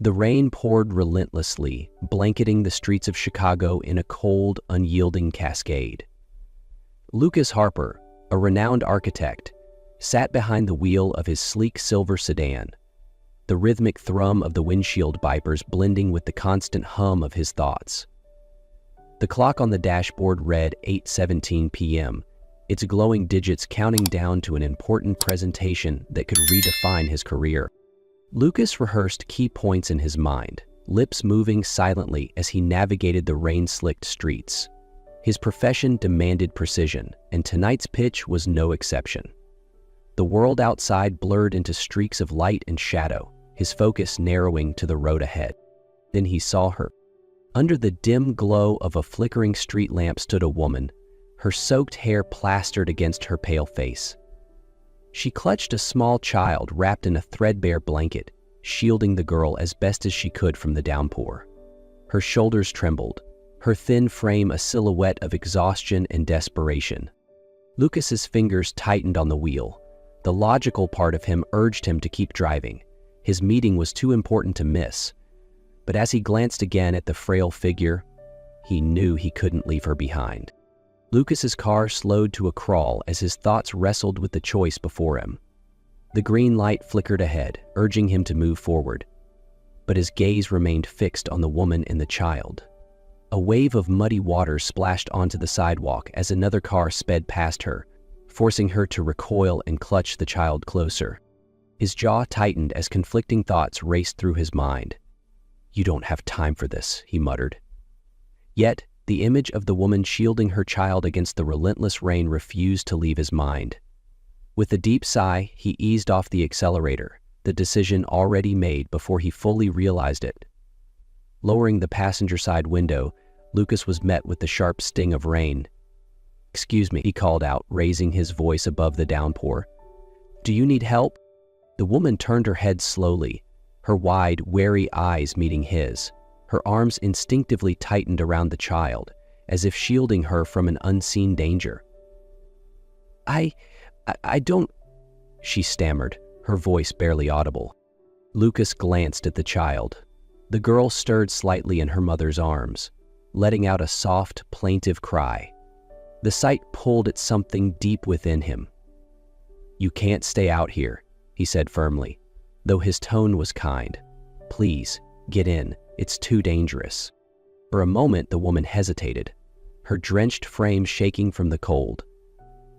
The rain poured relentlessly, blanketing the streets of Chicago in a cold, unyielding cascade. Lucas Harper, a renowned architect, sat behind the wheel of his sleek silver sedan, the rhythmic thrum of the windshield wipers blending with the constant hum of his thoughts. The clock on the dashboard read 8:17 p.m., its glowing digits counting down to an important presentation that could redefine his career. Lucas rehearsed key points in his mind, lips moving silently as he navigated the rain-slicked streets. His profession demanded precision, and tonight's pitch was no exception. The world outside blurred into streaks of light and shadow, his focus narrowing to the road ahead. Then he saw her. Under the dim glow of a flickering street lamp stood a woman, her soaked hair plastered against her pale face. She clutched a small child wrapped in a threadbare blanket, shielding the girl as best as she could from the downpour. Her shoulders trembled, her thin frame a silhouette of exhaustion and desperation. Lucas's fingers tightened on the wheel. The logical part of him urged him to keep driving. His meeting was too important to miss. But as he glanced again at the frail figure, he knew he couldn't leave her behind. Lucas's car slowed to a crawl as his thoughts wrestled with the choice before him. The green light flickered ahead, urging him to move forward. But his gaze remained fixed on the woman and the child. A wave of muddy water splashed onto the sidewalk as another car sped past her, forcing her to recoil and clutch the child closer. His jaw tightened as conflicting thoughts raced through his mind. "You don't have time for this," he muttered. Yet, the image of the woman shielding her child against the relentless rain refused to leave his mind. With a deep sigh, he eased off the accelerator, the decision already made before he fully realized it. Lowering the passenger side window, Lucas was met with the sharp sting of rain. "Excuse me," he called out, raising his voice above the downpour. "Do you need help?" The woman turned her head slowly, her wide, wary eyes meeting his. Her arms instinctively tightened around the child, as if shielding her from an unseen danger. I don't," she stammered, her voice barely audible. Lucas glanced at the child. The girl stirred slightly in her mother's arms, letting out a soft, plaintive cry. The sight pulled at something deep within him. "You can't stay out here," he said firmly, though his tone was kind. "Please, get in. It's too dangerous." For a moment, the woman hesitated, her drenched frame shaking from the cold.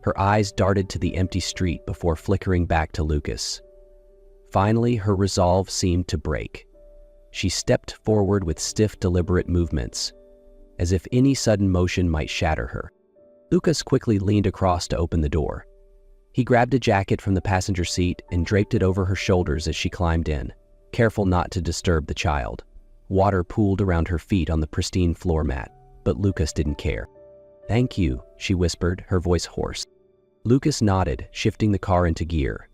Her eyes darted to the empty street before flickering back to Lucas. Finally, her resolve seemed to break. She stepped forward with stiff, deliberate movements, as if any sudden motion might shatter her. Lucas quickly leaned across to open the door. He grabbed a jacket from the passenger seat and draped it over her shoulders as she climbed in, careful not to disturb the child. Water pooled around her feet on the pristine floor mat, but Lucas didn't care. "Thank you," she whispered, her voice hoarse. Lucas nodded, shifting the car into gear.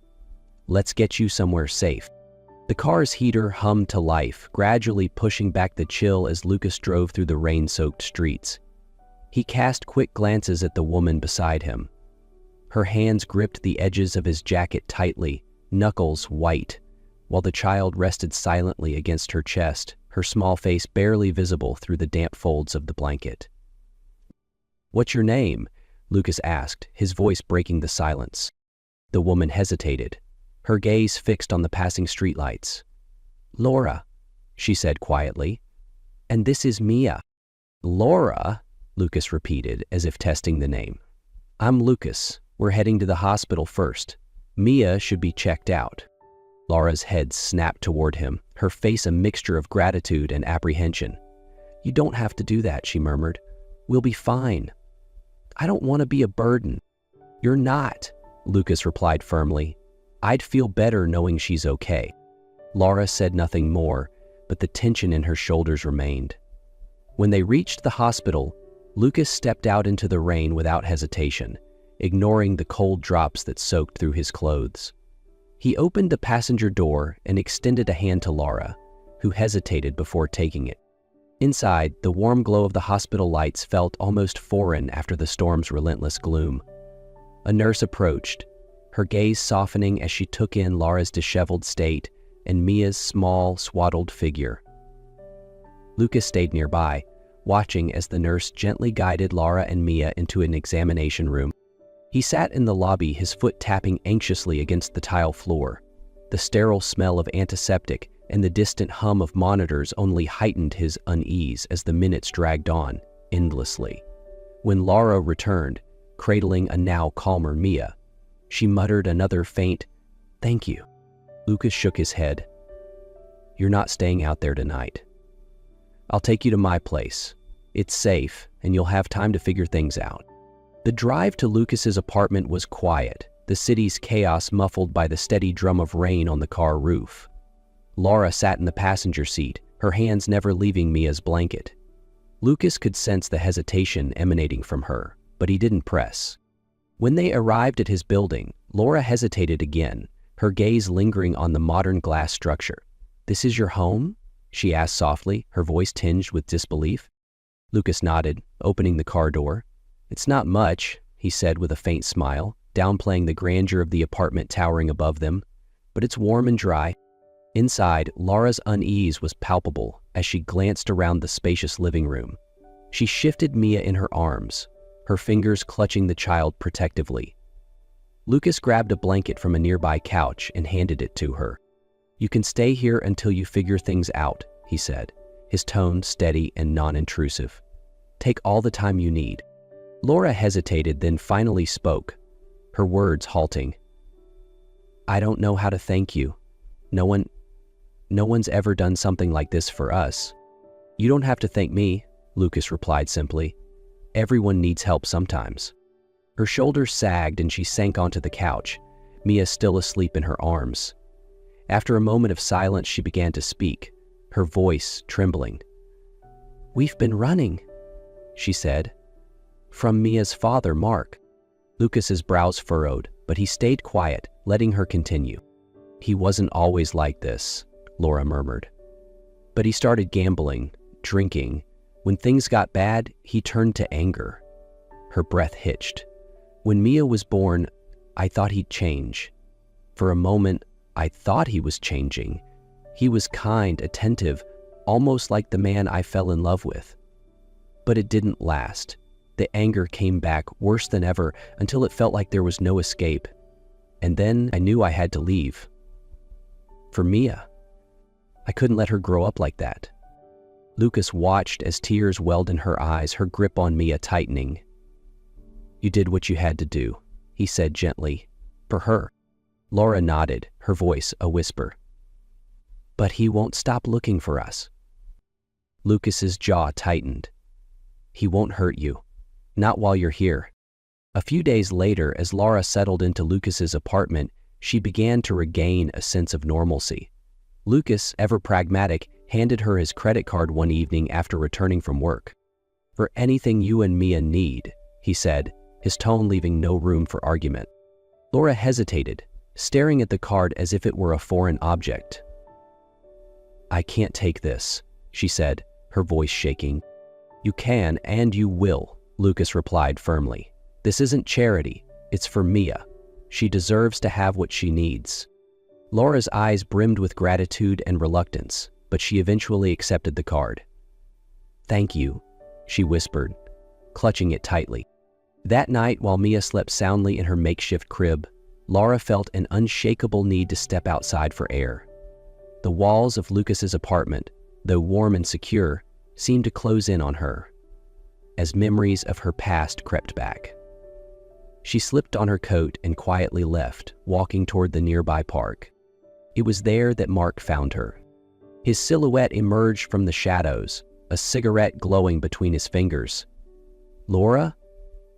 "Let's get you somewhere safe." The car's heater hummed to life, gradually pushing back the chill as Lucas drove through the rain-soaked streets. He cast quick glances at the woman beside him. Her hands gripped the edges of his jacket tightly, knuckles white, while the child rested silently against her chest, her small face barely visible through the damp folds of the blanket. "What's your name?" Lucas asked, his voice breaking the silence. The woman hesitated, her gaze fixed on the passing streetlights. "Laura," she said quietly. "And this is Mia." "Laura?" Lucas repeated, as if testing the name. "I'm Lucas. We're heading to the hospital first. Mia should be checked out." Laura's head snapped toward him, her face a mixture of gratitude and apprehension. "You don't have to do that," she murmured. "We'll be fine." "I don't want to be a burden." "You're not," Lucas replied firmly. "I'd feel better knowing she's okay." Laura said nothing more, but the tension in her shoulders remained. When they reached the hospital, Lucas stepped out into the rain without hesitation, ignoring the cold drops that soaked through his clothes. He opened the passenger door and extended a hand to Laura, who hesitated before taking it. Inside, the warm glow of the hospital lights felt almost foreign after the storm's relentless gloom. A nurse approached, her gaze softening as she took in Laura's disheveled state, and Mia's small, swaddled figure. Lucas stayed nearby, watching as the nurse gently guided Laura and Mia into an examination room. He sat in the lobby, his foot tapping anxiously against the tile floor. The sterile smell of antiseptic and the distant hum of monitors only heightened his unease as the minutes dragged on, endlessly. When Laura returned, cradling a now calmer Mia, she muttered another faint, "Thank you." Lucas shook his head. "You're not staying out there tonight. I'll take you to my place. It's safe, and you'll have time to figure things out." The drive to Lucas's apartment was quiet, the city's chaos muffled by the steady drum of rain on the car roof. Laura sat in the passenger seat, her hands never leaving Mia's blanket. Lucas could sense the hesitation emanating from her, but he didn't press. When they arrived at his building, Laura hesitated again, her gaze lingering on the modern glass structure. "This is your home?" she asked softly, her voice tinged with disbelief. Lucas nodded, opening the car door. "It's not much," he said with a faint smile, downplaying the grandeur of the apartment towering above them, "but it's warm and dry." Inside, Laura's unease was palpable as she glanced around the spacious living room. She shifted Mia in her arms, her fingers clutching the child protectively. Lucas grabbed a blanket from a nearby couch and handed it to her. "You can stay here until you figure things out," he said, his tone steady and non-intrusive. "Take all the time you need." Laura hesitated, then finally spoke, her words halting. "I don't know how to thank you. No one's ever done something like this for us." "You don't have to thank me," Lucas replied simply. "Everyone needs help sometimes." Her shoulders sagged and she sank onto the couch, Mia still asleep in her arms. After a moment of silence, she began to speak, her voice trembling. "We've been running," she said, "from Mia's father, Mark." Lucas's brows furrowed, but he stayed quiet, letting her continue. "He wasn't always like this," Laura murmured. "But he started gambling, drinking. When things got bad, he turned to anger." Her breath hitched. "When Mia was born, I thought he'd change. For a moment, I thought he was changing. He was kind, attentive, almost like the man I fell in love with. But it didn't last. The anger came back worse than ever until it felt like there was no escape. And then I knew I had to leave. For Mia. I couldn't let her grow up like that." Lucas watched as tears welled in her eyes, her grip on Mia tightening. "You did what you had to do," he said gently. "For her." Laura nodded, her voice a whisper. "But he won't stop looking for us." Lucas's jaw tightened. "He won't hurt you. Not while you're here." A few days later, as Laura settled into Lucas's apartment, she began to regain a sense of normalcy. Lucas, ever pragmatic, handed her his credit card one evening after returning from work. "For anything you and Mia need," he said, his tone leaving no room for argument. Laura hesitated, staring at the card as if it were a foreign object. "I can't take this," she said, her voice shaking. "You can and you will," Lucas replied firmly. "This isn't charity, it's for Mia. She deserves to have what she needs." Laura's eyes brimmed with gratitude and reluctance, but she eventually accepted the card. "Thank you," she whispered, clutching it tightly. That night, while Mia slept soundly in her makeshift crib, Laura felt an unshakable need to step outside for air. The walls of Lucas's apartment, though warm and secure, seemed to close in on her, as memories of her past crept back. She slipped on her coat and quietly left, walking toward the nearby park. It was there that Mark found her. His silhouette emerged from the shadows, a cigarette glowing between his fingers. "Laura?"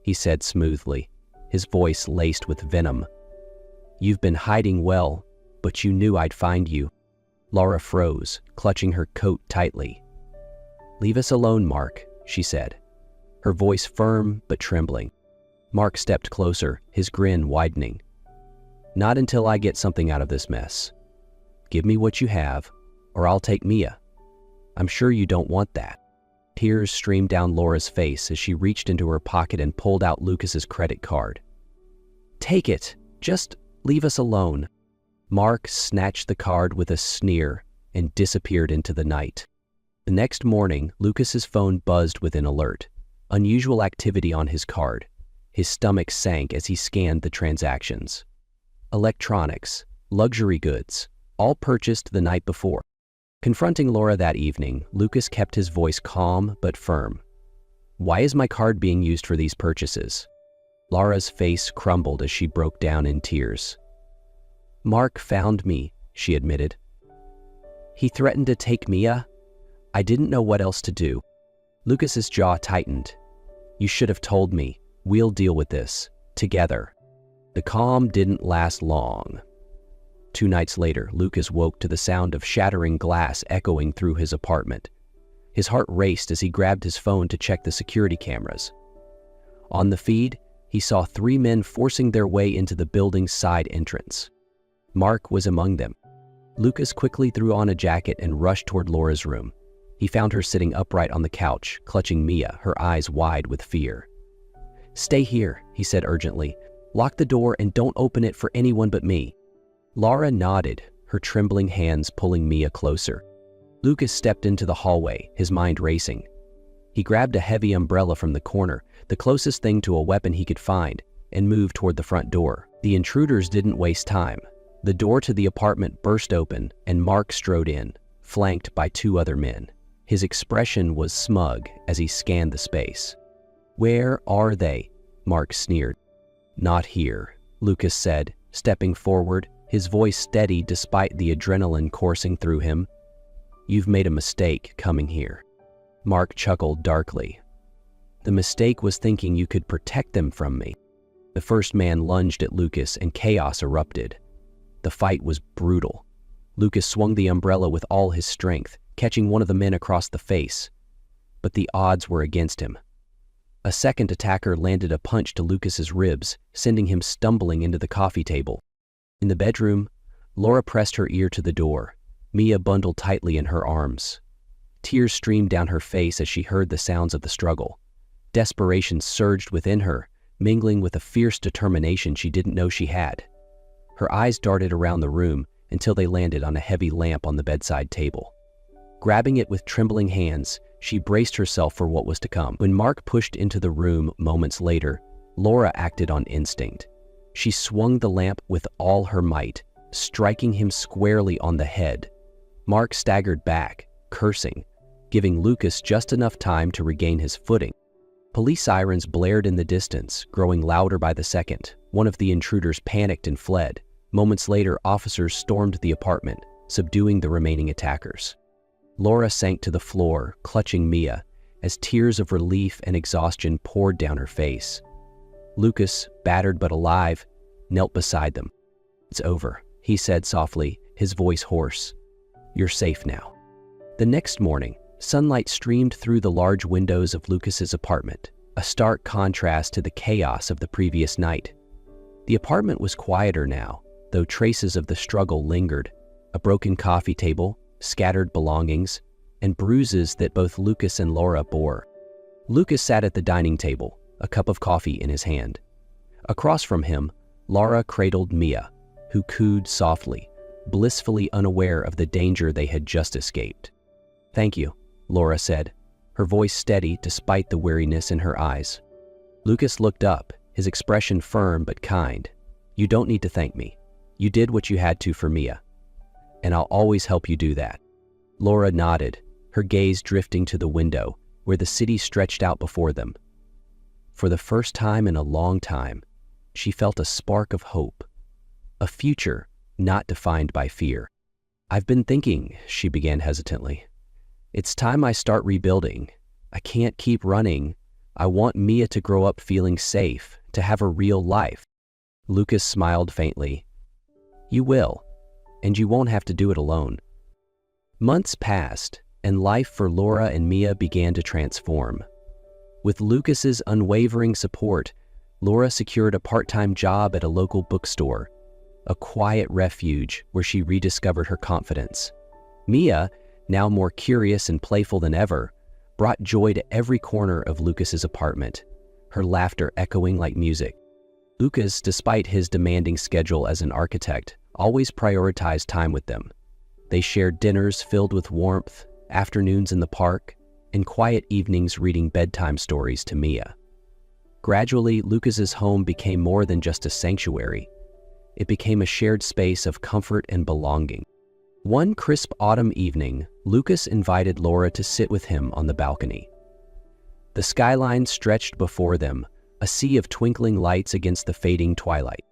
he said smoothly, his voice laced with venom. "You've been hiding well, but you knew I'd find you." Laura froze, clutching her coat tightly. "Leave us alone, Mark," she said, her voice firm but trembling. Mark stepped closer, his grin widening. "Not until I get something out of this mess. Give me what you have, or I'll take Mia. I'm sure you don't want that." Tears streamed down Laura's face as she reached into her pocket and pulled out Lucas's credit card. "Take it. Just leave us alone." Mark snatched the card with a sneer and disappeared into the night. The next morning, Lucas's phone buzzed with an alert. Unusual activity on his card. His stomach sank as he scanned the transactions. Electronics, luxury goods, all purchased the night before. Confronting Laura that evening, Lucas kept his voice calm but firm. "Why is my card being used for these purchases?" Laura's face crumbled as she broke down in tears. "Mark found me," she admitted. "He threatened to take Mia. I didn't know what else to do." Lucas's jaw tightened. "You should have told me. We'll deal with this together." The calm didn't last long. 2 nights later, Lucas woke to the sound of shattering glass echoing through his apartment. His heart raced as he grabbed his phone to check the security cameras. On the feed, he saw 3 men forcing their way into the building's side entrance. Mark was among them. Lucas quickly threw on a jacket and rushed toward Laura's room. He found her sitting upright on the couch, clutching Mia, her eyes wide with fear. "Stay here," he said urgently. "Lock the door and don't open it for anyone but me." Laura nodded, her trembling hands pulling Mia closer. Lucas stepped into the hallway, his mind racing. He grabbed a heavy umbrella from the corner, the closest thing to a weapon he could find, and moved toward the front door. The intruders didn't waste time. The door to the apartment burst open, and Mark strode in, flanked by 2 other men. His expression was smug as he scanned the space. "Where are they?" Mark sneered. "Not here," Lucas said, stepping forward, his voice steady despite the adrenaline coursing through him. "You've made a mistake coming here." Mark chuckled darkly. "The mistake was thinking you could protect them from me." The first man lunged at Lucas and chaos erupted. The fight was brutal. Lucas swung the umbrella with all his strength, catching one of the men across the face. But the odds were against him. A second attacker landed a punch to Lucas's ribs, sending him stumbling into the coffee table. In the bedroom, Laura pressed her ear to the door, Mia bundled tightly in her arms. Tears streamed down her face as she heard the sounds of the struggle. Desperation surged within her, mingling with a fierce determination she didn't know she had. Her eyes darted around the room until they landed on a heavy lamp on the bedside table. Grabbing it with trembling hands, she braced herself for what was to come. When Mark pushed into the room moments later, Laura acted on instinct. She swung the lamp with all her might, striking him squarely on the head. Mark staggered back, cursing, giving Lucas just enough time to regain his footing. Police sirens blared in the distance, growing louder by the second. One of the intruders panicked and fled. Moments later, officers stormed the apartment, subduing the remaining attackers. Laura sank to the floor, clutching Mia, as tears of relief and exhaustion poured down her face. Lucas, battered but alive, knelt beside them. "It's over," he said softly, his voice hoarse. "You're safe now." The next morning, sunlight streamed through the large windows of Lucas's apartment, a stark contrast to the chaos of the previous night. The apartment was quieter now, though traces of the struggle lingered. A broken coffee table, scattered belongings, and bruises that both Lucas and Laura bore. Lucas sat at the dining table, a cup of coffee in his hand. Across from him, Laura cradled Mia, who cooed softly, blissfully unaware of the danger they had just escaped. "Thank you," Laura said, her voice steady despite the weariness in her eyes. Lucas looked up, his expression firm but kind. "You don't need to thank me. You did what you had to for Mia, and I'll always help you do that." Laura nodded, her gaze drifting to the window, where the city stretched out before them. For the first time in a long time, she felt a spark of hope, a future not defined by fear. "I've been thinking," she began hesitantly. "It's time I start rebuilding. I can't keep running. I want Mia to grow up feeling safe, to have a real life." Lucas smiled faintly. "You will, and you won't have to do it alone." Months passed, and life for Laura and Mia began to transform. With Lucas's unwavering support, Laura secured a part-time job at a local bookstore, a quiet refuge where she rediscovered her confidence. Mia, now more curious and playful than ever, brought joy to every corner of Lucas's apartment, her laughter echoing like music. Lucas, despite his demanding schedule as an architect, always prioritized time with them. They shared dinners filled with warmth, afternoons in the park, and quiet evenings reading bedtime stories to Mia. Gradually, Lucas's home became more than just a sanctuary. It became a shared space of comfort and belonging. One crisp autumn evening, Lucas invited Laura to sit with him on the balcony. The skyline stretched before them, a sea of twinkling lights against the fading twilight.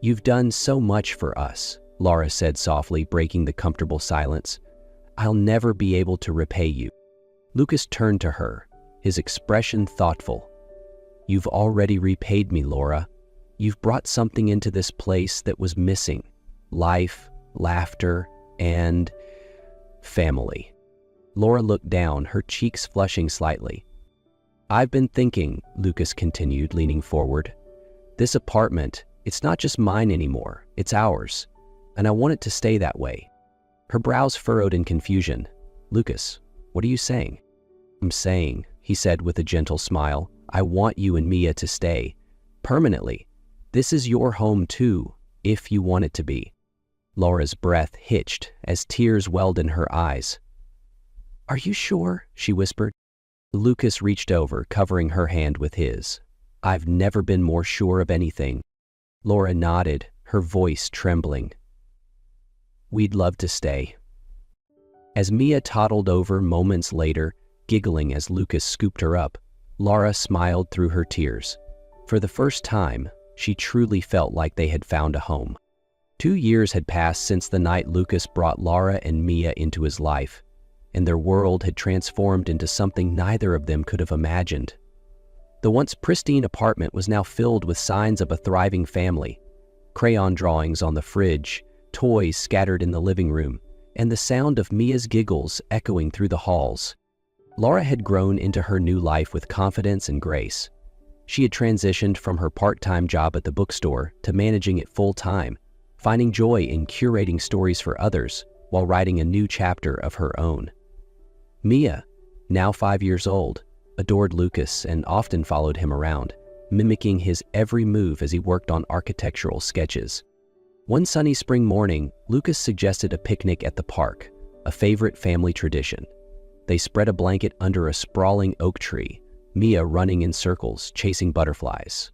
"You've done so much for us," Laura said softly, breaking the comfortable silence. "I'll never be able to repay you." Lucas turned to her, his expression thoughtful. "You've already repaid me, Laura. You've brought something into this place that was missing: life, laughter, and family." Laura looked down, her cheeks flushing slightly. "I've been thinking," Lucas continued, leaning forward. "This apartment, it's not just mine anymore, it's ours, and I want it to stay that way." Her brows furrowed in confusion. "Lucas, what are you saying?" "I'm saying," he said with a gentle smile, "I want you and Mia to stay, permanently. This is your home too, if you want it to be." Laura's breath hitched as tears welled in her eyes. "Are you sure?" she whispered. Lucas reached over, covering her hand with his. "I've never been more sure of anything." Laura nodded, her voice trembling. "We'd love to stay." As Mia toddled over moments later, giggling as Lucas scooped her up, Laura smiled through her tears. For the first time, she truly felt like they had found a home. 2 years had passed since the night Lucas brought Laura and Mia into his life, and their world had transformed into something neither of them could have imagined. The once pristine apartment was now filled with signs of a thriving family: crayon drawings on the fridge, toys scattered in the living room, and the sound of Mia's giggles echoing through the halls. Laura had grown into her new life with confidence and grace. She had transitioned from her part-time job at the bookstore to managing it full-time, finding joy in curating stories for others while writing a new chapter of her own. Mia, now 5 years old, adored Lucas and often followed him around, mimicking his every move as he worked on architectural sketches. One sunny spring morning, Lucas suggested a picnic at the park, a favorite family tradition. They spread a blanket under a sprawling oak tree, Mia running in circles, chasing butterflies.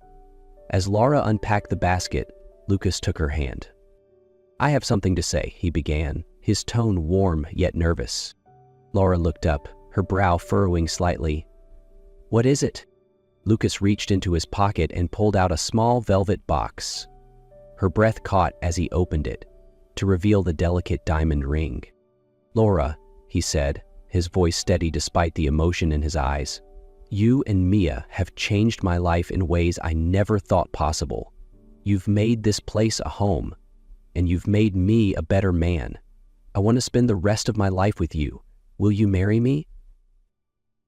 As Laura unpacked the basket, Lucas took her hand. "I have something to say," he began, his tone warm yet nervous. Laura looked up, her brow furrowing slightly. "What is it?" Lucas reached into his pocket and pulled out a small velvet box. Her breath caught as he opened it, to reveal the delicate diamond ring. "Laura," he said, his voice steady despite the emotion in his eyes, "you and Mia have changed my life in ways I never thought possible. You've made this place a home, and you've made me a better man. I want to spend the rest of my life with you. Will you marry me?"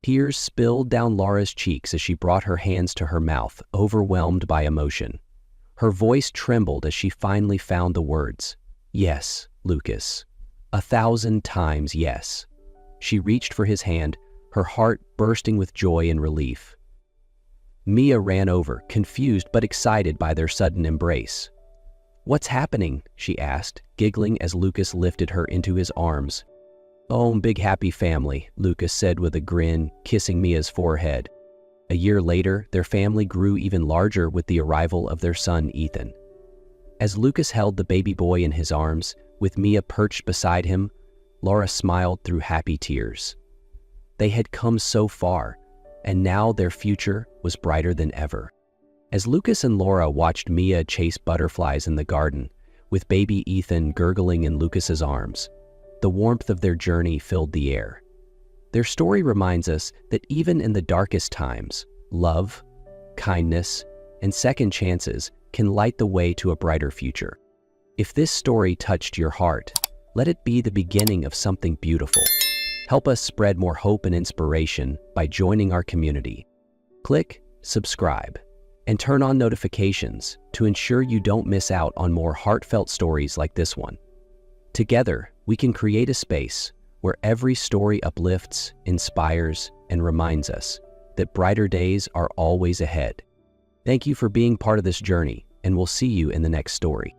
Tears spilled down Laura's cheeks as she brought her hands to her mouth, overwhelmed by emotion. Her voice trembled as she finally found the words. "Yes, Lucas. 1,000 times yes." She reached for his hand, her heart bursting with joy and relief. Mia ran over, confused but excited by their sudden embrace. "What's happening?" she asked, giggling as Lucas lifted her into his arms. "Oh, big happy family," Lucas said with a grin, kissing Mia's forehead. A year later, their family grew even larger with the arrival of their son, Ethan. As Lucas held the baby boy in his arms, with Mia perched beside him, Laura smiled through happy tears. They had come so far, and now their future was brighter than ever. As Lucas and Laura watched Mia chase butterflies in the garden, with baby Ethan gurgling in Lucas's arms, the warmth of their journey filled the air. Their story reminds us that even in the darkest times, love, kindness, and second chances can light the way to a brighter future. If this story touched your heart, let it be the beginning of something beautiful. Help us spread more hope and inspiration by joining our community. Click subscribe and turn on notifications to ensure you don't miss out on more heartfelt stories like this one. Together, we can create a space where every story uplifts, inspires, and reminds us that brighter days are always ahead. Thank you for being part of this journey, and we'll see you in the next story.